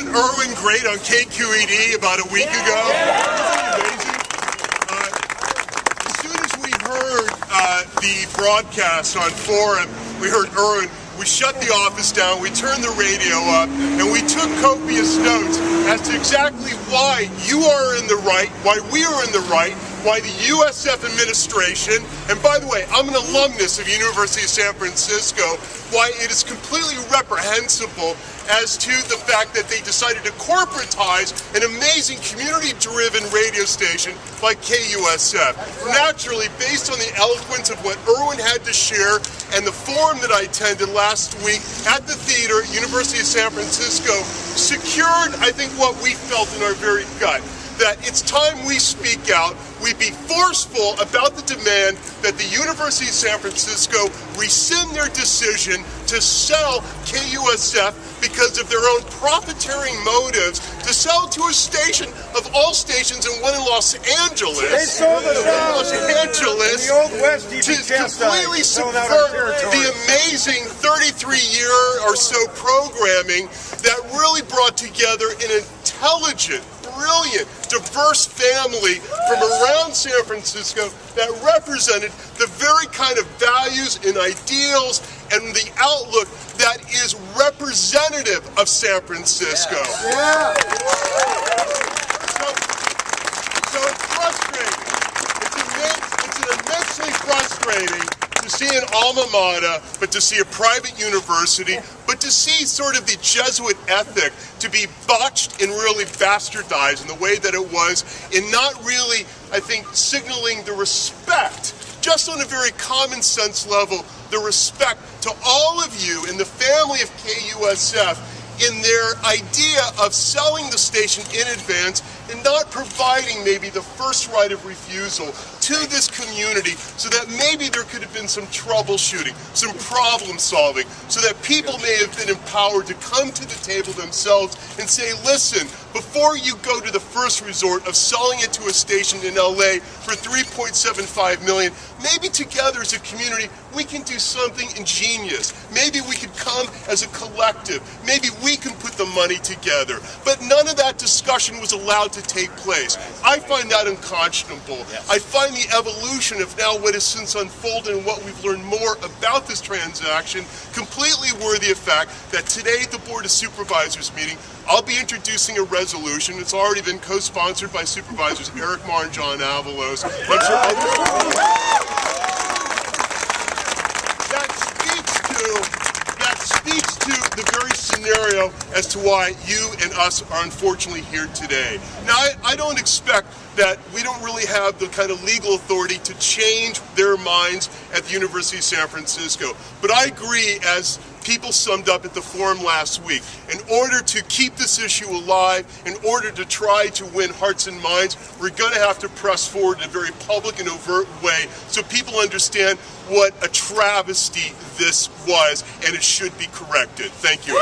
Irwin great on KQED about a week ago? Isn't he amazing? As soon as we heard the broadcast on Forum, we heard Irwin, we shut the office down, we turned the radio up, and we took copious notes as to exactly why you are in the right, why we are in the right, why the USF administration, and by the way, I'm an alumnus of University of San Francisco, why it is completely reprehensible as to the fact that they decided to corporatize an amazing community-driven radio station like KUSF. Naturally, based on the eloquence of what Irwin had to share and the forum that I attended last week at the theater at University of San Francisco, secured, I think, what we felt in our very gut, that it's time we speak out, we be forceful about the demand that the University of San Francisco rescind their decision to sell KUSF because of their own profiteering motives, to sell to a station of all stations and one in Los Angeles. They sold us out Los Angeles in the Old West, to completely subvert the amazing 33-year or so programming that really brought together an intelligent, brilliant, diverse family from around San Francisco that represented the very kind of values and ideals and the outlook that is representative of San Francisco. Yeah. So it's frustrating. It's immensely frustrating to see an alma mater, but to see a private university, but to see sort of the Jesuit ethic to be botched and really bastardized in the way that it was, in not really, I think, signaling the respect, just on a very common sense level, the respect to all of you in the family of KUSF in their idea of selling the station in advance and not providing maybe the first right of refusal to this community so that maybe there could have been some troubleshooting, some problem solving, so that people may have been empowered to come to the table themselves and say, listen, before you go to the first resort of selling it to a station in LA for $3.75 million, maybe together as a community we can do something ingenious. Maybe we could come as a collective. Maybe we can put the money together. But none of that discussion was allowed to take place. I find that unconscionable. Yes. I find the evolution of now what has since unfolded and what we've learned more about this transaction completely worthy of fact that today at the Board of Supervisors meeting, I'll be introducing a resolution. It's already been co-sponsored by Supervisors Eric Marr and John Avalos. I'm sure others. That speaks to the very scenario as to why you and us are unfortunately here today. Now, I don't expect that we don't really have the kind of legal authority to change their minds at the University of San Francisco. But I agree, as people summed up at the forum last week, in order to keep this issue alive, in order to try to win hearts and minds, we're going to have to press forward in a very public and overt way so people understand what a travesty this was, and it should be corrected. Thank you.